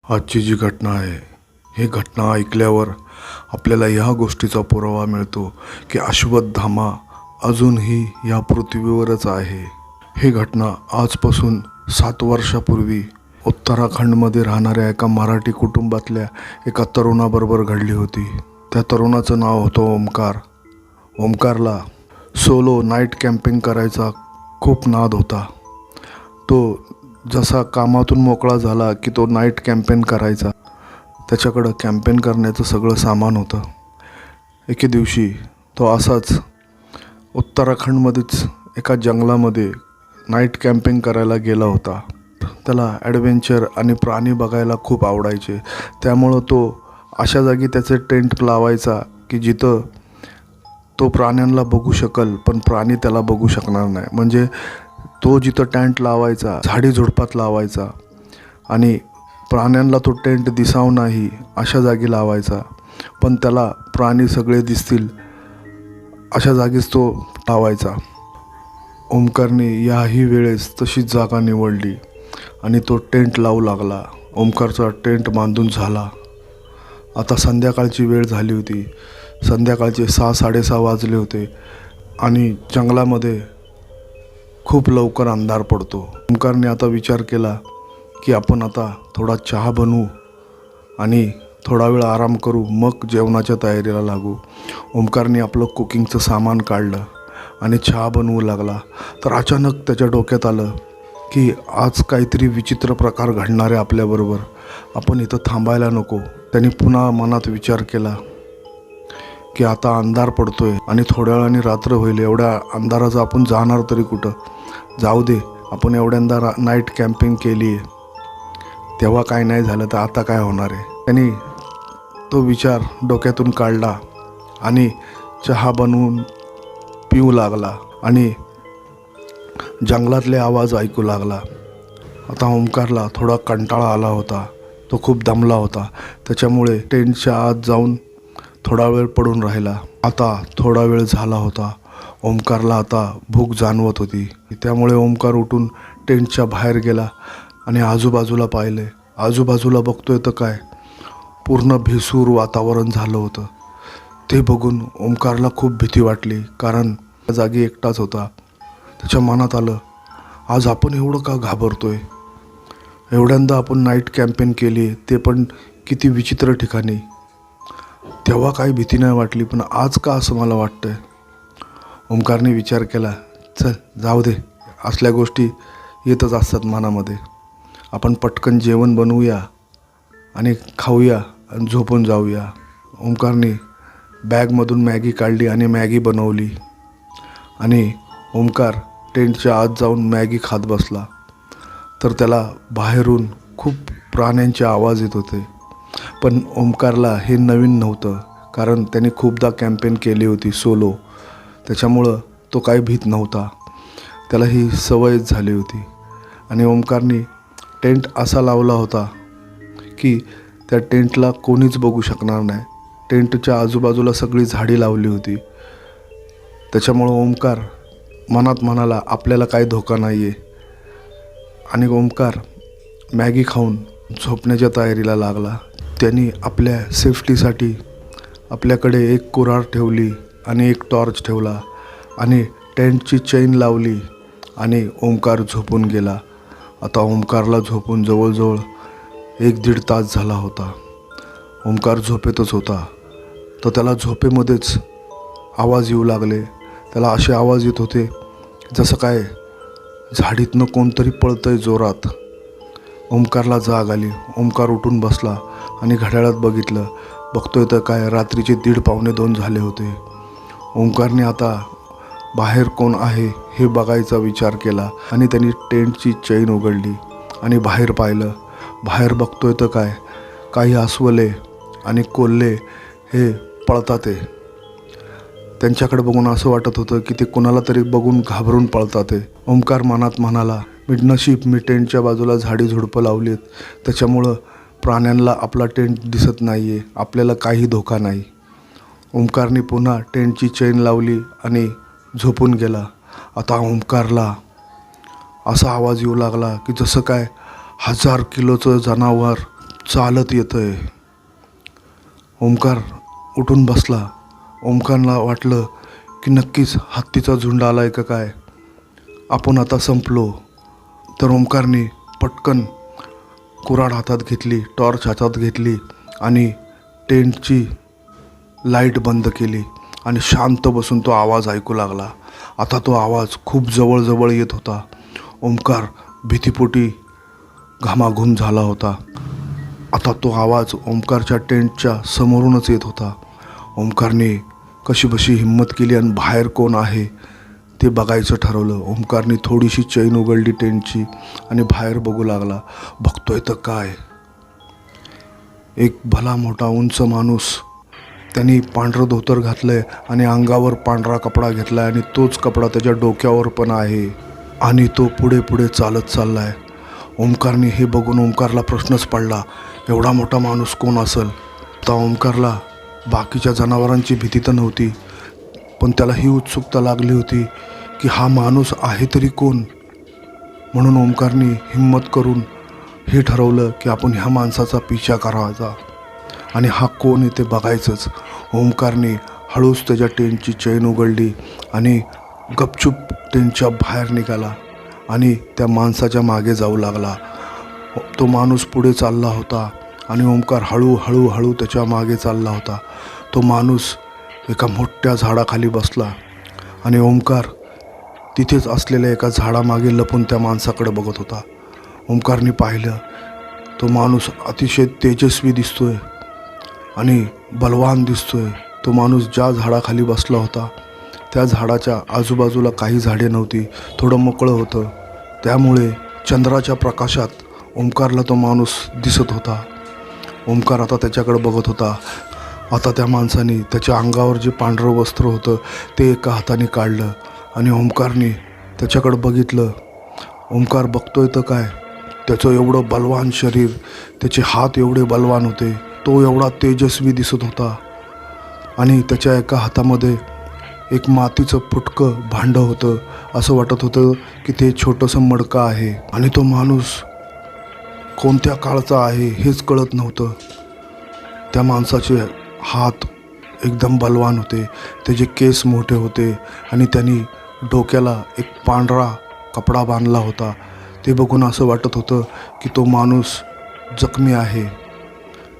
आजची जी घटना आहे, ही घटना ऐकल्यावर आपल्याला ह्या गोष्टीचा पुरावा मिळतो की अश्वत्थामा अजूनही या पृथ्वीवरच आहे. ही घटना आजपासून 7 वर्षापूर्वी उत्तराखंडमध्ये राहणाऱ्या एका मराठी कुटुंबातल्या एका तरुणाबरोबर घडली होती. त्या तरुणाचं नाव होतं ओमकार. ओमकारला सोलो नाईट कॅम्पिंग करायचा खूप नाद होता. तो जसा कामातून मोकळा झाला की तो नाईट कॅम्पेन करायचा. त्याच्याकडं कॅम्पेन करण्याचं सगळं सामान होतं. एके दिवशी तो असाच उत्तराखंडमध्येच एका जंगलामध्ये नाईट कॅम्पिंग करायला गेला होता. त्याला ॲडव्हेंचर आणि प्राणी बघायला खूप आवडायचे. त्यामुळं तो अशा जागी त्याचे टेंट लावायचा की जिथं तो प्राण्यांना बघू शकेल पण प्राणी त्याला बघू शकणार नाही. म्हणजे तो जिथं टेंट लावायचा झाडी झुडपात लावायचा आणि प्राण्यांना तो टेंट दिसाव नाही अशा जागी लावायचा, पण त्याला प्राणी सगळे दिसतील अशा जागीच तो लावायचा. ओमकारने याही वेळेस तशीच जागा निवडली आणि तो टेंट लावू लागला. ओमकारचा टेंट बांधून झाला. आता संध्याकाळची वेळ झाली होती. संध्याकाळचे 6-6:30 वाजले होते आणि जंगलामध्ये खूप लवकर अंधार पडतो. ओमकारने आता विचार केला की आपण आता थोडा चहा बनवू आणि थोडा वेळ आराम करू, मग जेवणाच्या तयारीला लागू. ओमकारने आपलं कुकिंगचं सामान काढलं आणि चहा बनवू लागला. तर अचानक त्याच्या डोक्यात आलं की आज काहीतरी विचित्र प्रकार घडणार आहे आपल्याबरोबर. आपण इथं थांबायला नको. त्याने पुन्हा मनात विचार केला की आता अंधार पडतोय आणि थोड्या वेळाने रात्र होईल. एवढ्या अंधाराचं आपण जाणार तरी कुठं? जाऊ दे, आपण एवढ्यांदा नाईट कॅम्पिंग केली आहे, तेव्हा काय नाही झालं तर आता काय होणार आहे. त्यांनी तो विचार डोक्यातून काढला आणि चहा बनवून पिऊ लागला आणि जंगलातले आवाज ऐकू लागला. आता ओमकारला थोडा कंटाळा आला होता. तो खूप दमला होता. त्याच्यामुळे टेंटच्या आत जाऊन थोडा वेळ पडून राहिला. आता थोडा वेळ झाला होता. ओमकारला आता भूक जाणवत होती. त्यामुळे ओमकार उठून टेंटच्या बाहेर गेला आणि आजूबाजूला पाहिले. आजूबाजूला बघतोय तर काय, पूर्ण भेसूर वातावरण झालं होतं. ते बघून ओमकारला खूप भीती वाटली, कारण त्या जागी एकटाच होता. त्याच्या मनात आलं, आज आपण एवढं का घाबरतोय? एवढ्यांदा आपण नाईट कॅम्पेन केली, ते पण किती विचित्र ठिकाणी. तेव्हा काही भीती नाही वाटली, पण आज का असं मला वाटतंय? ओमकारने विचार केला, चल जाऊ दे, असल्या गोष्टी येतच असतात मनामध्ये. आपण पटकन जेवण बनवूया आणि खाऊया आणि झोपून जाऊया. ओमकारने बॅगमधून मॅगी काढली आणि मॅगी बनवली आणि ओमकार टेंटच्या आत जाऊन मॅगी खात बसला. तर त्याला बाहेरून खूप प्राण्यांचे आवाज येत होते. पण ओमकारला हे नवीन नव्हतं, कारण त्याने खूपदा कॅम्पेन केली होती सोलो. त्याच्यामुळं तो काही भीत नव्हता. त्याला ही सवयच झाली होती. आणि ओमकारने टेंट असा लावला होता की त्या टेंटला कोणीच बघू शकणार नाही. टेंटच्या आजूबाजूला सगळी झाडी लावली होती. त्याच्यामुळं ओमकार मनात म्हणाला, आपल्याला काही धोका नाही आहे. आणि ओमकार मॅगी खाऊन झोपण्याच्या तयारीला लागला. त्यांनी आपल्या सेफ्टीसाठी आपल्याकडे एक कुऱ्हाड ठेवली आणि एक टॉर्च ठेवला आणि टेंटची चेन लावली आणि ओमकार झोपून गेला. आता ओमकारला झोपून जवळजवळ 1-1.5 तास झाला होता. ओमकार झोपेतच होता. तर त्याला झोपेमध्येच आवाज येऊ लागले. त्याला असे आवाज येत होते जसं काय झाडीतनं कोणतरी पळतंय जोरात. ओमकारला जाग आली. ओमकार उठून बसला आणि घड्याळात बघितलं. बघतोय तर काय, रात्रीचे 1:30-2 झाले होते. ओमकारने आता बाहेर कोण आहे हे बघायचा विचार केला आणि त्यांनी टेंटची चेन उघडली आणि बाहेर पाहिलं. बाहेर बघतोय तर काय, काही अस्वले आणि कोल्हे हे पळतात. त्यांच्याकडे बघून असं वाटत होतं की ते कुणाला तरी बघून घाबरून पळतात. ओमकार मनात म्हणाला, मी टेंटच्या बाजूला झाडी झुडपं लावली आहेत, त्याच्यामुळं प्राण्यांना आपला टेंट दिसत नाही आहे, आपल्याला काही धोका नाही. ओमकारने पुन्हा टेंटची चेन लावली आणि झोपून गेला. आता ओमकारला असा आवाज येऊ लागला की जसं काय 1000 किलोचं जनावर चालत येतंय. ओमकार उठून बसला. ओमकारला वाटलं की नक्कीच हत्तीचा झुंड आलाय का काय, आपण आता संपलो. तर ओमकारने पटकन कुऱ्हाड हातात घेतली, टॉर्च हातात घेतली आणि टेंटची लाईट बंद केली आणि शांत बसून तो आवाज ऐकू लागला. आता तो आवाज खूप जवळजवळ येत होता. ओमकार भीतीपोटी घामाघूम झाला होता. आता तो आवाज ओमकारच्या टेंटच्या समोरूनच येत होता. ओमकारने कशीबशी हिंमत केली आणि बाहेर कोण आहे ते बघायचं ठरवलं. ओमकारने थोडीशी चैन उघडली टेंटची आणि बाहेर बघू लागला. बघतोय तर काय, एक भला मोठा उंच माणूस, त्यांनी पांढरं धोतर घातलंय आणि अंगावर पांढरा कपडा घेतलाय आणि तोच कपडा त्याच्या डोक्यावर पण आहे आणि तो पुढे पुढे चालत चाललाय. ओमकारने हे बघून ओमकारला प्रश्नच पडला, एवढा मोठा माणूस कोण असेल. आता ओमकारला बाकीच्या जनावरांची भीती तर नव्हती, पण त्याला ही उत्सुकता लागली होती की हा माणूस आहे तरी कोण. म्हणून ओमकारने हिम्मत करून हे ठरवलं की आपण ह्या माणसाचा पिछा करायचा आणि हा कोण आहे ते बघायचंच. ओमकारने हळूच त्याच्या टेंटची चैन उघडली आणि गपचूप टेंटच्या बाहेर निघाला आणि त्या माणसाच्या मागे जाऊ लागला. तो माणूस पुढे चालला होता आणि ओमकार हळू त्याच्या मागे चालला होता. तो माणूस एका मोठ्या झाडाखाली बसला आणि ओमकार तिथेच असलेल्या एका झाडामागे लपून त्या माणसाकडे बघत होता. ओमकारने पाहिलं, तो माणूस अतिशय तेजस्वी दिसतोय आणि बलवान दिसतोय. तो माणूस ज्या झाडाखाली बसला होता त्या झाडाच्या आजूबाजूला काही झाडे नव्हती, थोडं मोकळं होतं. त्यामुळे चंद्राच्या प्रकाशात ओमकारला तो माणूस दिसत होता. ओमकार आता त्याच्याकडे बघत होता. आता त्या माणसाने त्याच्या अंगावर जे पांढरं वस्त्र होतं ते एका हाताने काढलं आणि ओमकारने त्याच्याकडे बघितलं. ओमकार बघतोय तर काय, त्याचं एवढं बलवान शरीर, त्याचे हात एवढे बलवान होते, तो एवढा तेजस्वी दिसत होता आणि त्याच्या एका हातामध्ये एक मातीचं फुटकं भांडं होतं. असं वाटत होतं की ते छोटंसं मडकं आहे आणि तो माणूस कोणत्या काळचा आहे हेच कळत नव्हतं. त्या माणसाचे हात एकदम बलवान होते, त्याचे केस मोठे होते आणि त्यांनी डोक्याला एक पांढरा कपडा बांधला होता. ते बघून असं वाटत होतं की तो माणूस जखमी आहे,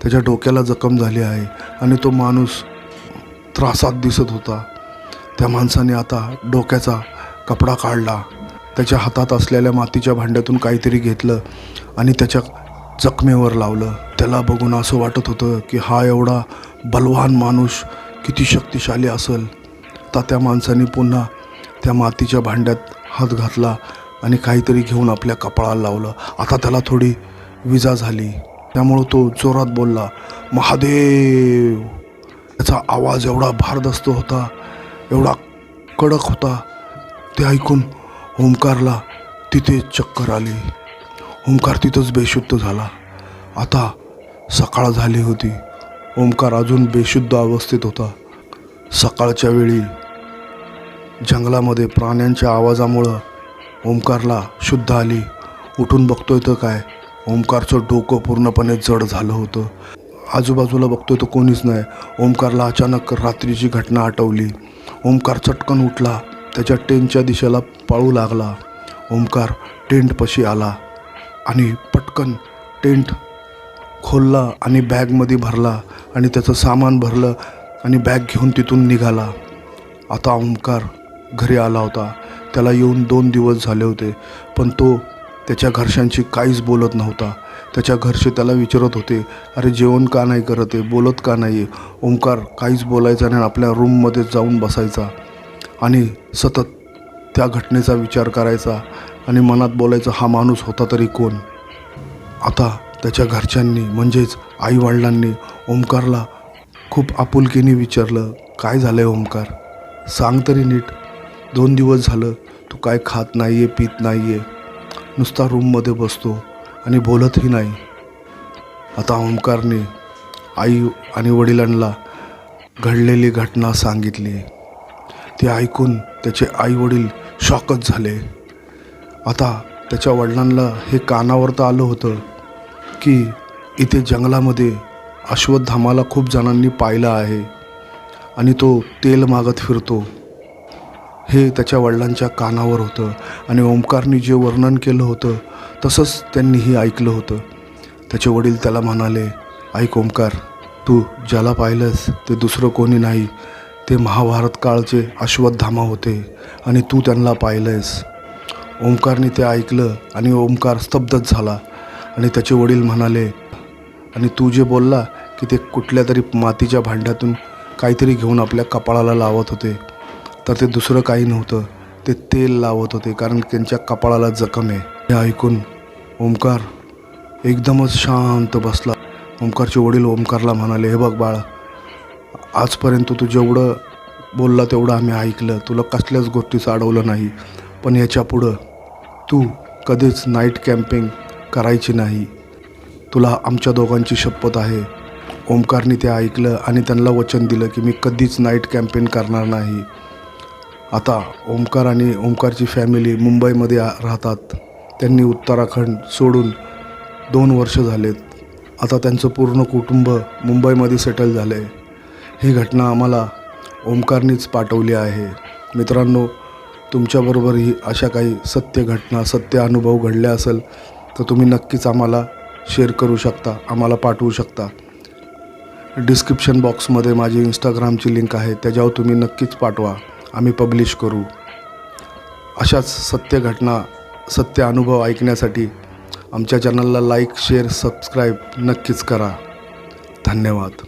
त्याच्या डोक्याला जखम झाली आहे आणि तो माणूस त्रासात दिसत होता. त्या माणसाने आता डोक्याचा कपडा काढला, त्याच्या हातात असलेल्या मातीच्या भांड्यातून काहीतरी घेतलं आणि त्याच्या जखमेवर लावलं. त्याला बघून असं वाटत होतं की हा एवढा बलवान माणूस किती शक्तिशाली असेल. तर त्या माणसाने पुन्हा त्या मातीच्या भांड्यात हात घातला आणि काहीतरी घेऊन आपल्या कपाळाला लावलं. आता त्याला थोडी विजा झाली, त्यामुळं तो जोरात बोलला, महादेव. त्याचा आवाज एवढा भारदस्त होता, एवढा कडक होता. ते ऐकून ओमकारला तिथे चक्कर आली. ओमकार तिथंच बेशुद्ध झाला. आता सकाळ झाली होती. ओमकार अजून बेशुद्ध अवस्थेत होता. सकाळच्या वेळी जंगलामध्ये प्राण्यांच्या आवाजामुळं ओमकारला शुद्ध आली. उठून बघतोय तर काय, ओमकारचं डोकं पूर्णपणे जड झालं होतं. आजूबाजूला बघतोय तर कोणीच नाही. ओमकारला अचानक रात्रीची घटना आठवली. ओमकार चटकन उठला, त्याच्या टेंटच्या दिशेला पळू लागला. ओमकार टेंटपाशी आला आणि पटकन टेंट खोलला आणि बॅगमध्ये भरला आणि त्याचं सामान भरलं आणि बॅग घेऊन तिथून निघाला. आता ओमकार घरी आला होता. त्याला येऊन 2 दिवस झाले होते, पण तो त्याच्या घरच्यांशी काहीच बोलत नव्हता. त्याच्या घरचे त्याला विचारत होते, अरे जेवण का नाही करत आहे, बोलत का नाही आहे. ओमकार काहीच बोलायचा नाही, आपल्या रूममध्ये जाऊन बसायचा आणि सतत त्या घटनेचा विचार करायचा आणि मनात बोलायचा, हा माणूस होता तरी कोण. आता त्याच्या घरच्यांनी म्हणजेच आईवडिलांनी ओमकारला खूप आपुलकीने विचारलं, काय झालं आहे ओमकार, सांग तरी नीट. 2 दिवस झालं तू काय खात नाही आहे, पित नाही आहे, नुसता रूममध्ये बसतो आणि बोलतही नाही. आता ओमकारने आई आणि वडिलांना घडलेली घटना सांगितली. ते ऐकून त्याचे आईवडील शॉकच झाले. आता त्याच्या वडिलांना हे कानावर तर आलं होतं की इथे जंगलामध्ये अश्वत्थामाला खूप जणांनी पाहिलं आहे आणि तो तेल मागत फिरतो हे त्याच्या वडिलांच्या कानावर होतं आणि ओमकारने जे वर्णन केलं होतं तसंच त्यांनीही ऐकलं होतं. त्याचे वडील त्याला म्हणाले, ऐक ओमकार, तू ज्याला पाहिलंस ते दुसरं कोणी नाही, ते महाभारत काळचे अश्वत्थामा होते आणि तू त्यांना पाहिलंयस. ओमकारने ते ऐकलं आणि ओमकार स्तब्धच झाला आणि त्याचे वडील म्हणाले, आणि तू जे बोलला की ते कुठल्या तरी मातीच्या भांड्यातून काहीतरी घेऊन आपल्या कपाळाला लावत होते, तर ते दुसरं काही नव्हतं, ते तेल लावत होते, कारण त्यांच्या कपाळाला जखम आहे. हे ऐकून ओमकार एकदमच शांत बसला. ओमकारचे वडील ओमकारला म्हणाले, हे बघ बाळा, आजपर्यंत तू जेवढं बोलला तेवढं आम्ही ऐकलं, तुला कसल्याच गोष्टीचं अडवलं नाही, पण याच्यापुढं तू कधीच नाईट कॅम्पिंग करायची नाही, तुला आमच्या दोघांची शपथ आहे. ओमकारने ते ऐकलं आणि त्यांना वचन दिलं की मी कधीच नाईट कॅम्पेन करणार नाही. आता ओमकार आणि ओमकारची फॅमिली मुंबईमध्ये राहतात. त्यांनी उत्तराखंड सोडून 2 वर्ष झालेत. आता त्यांचं पूर्ण कुटुंब मुंबईमध्ये सेटल झालं आहे. ही घटना आम्हाला ओमकारनीच पाठवली आहे. मित्रांनो, तुमच्याबरोबरही अशा काही सत्य घटना, सत्य अनुभव घडले असेल तर तुम्ही नक्कीच आम्हाला शेअर करू शकता, आम्हाला पाठवू शकता. डिस्क्रिप्शन बॉक्समध्ये माझी इंस्टाग्रामची लिंक आहे, त्याच्यावर तुम्ही नक्कीच पाठवा, आम्ही पब्लिश करू. अशाच सत्य घटना, सत्य अनुभव ऐकण्यासाठी आमच्या चॅनलला लाईक, शेअर, सबस्क्राईब नक्कीच करा. धन्यवाद.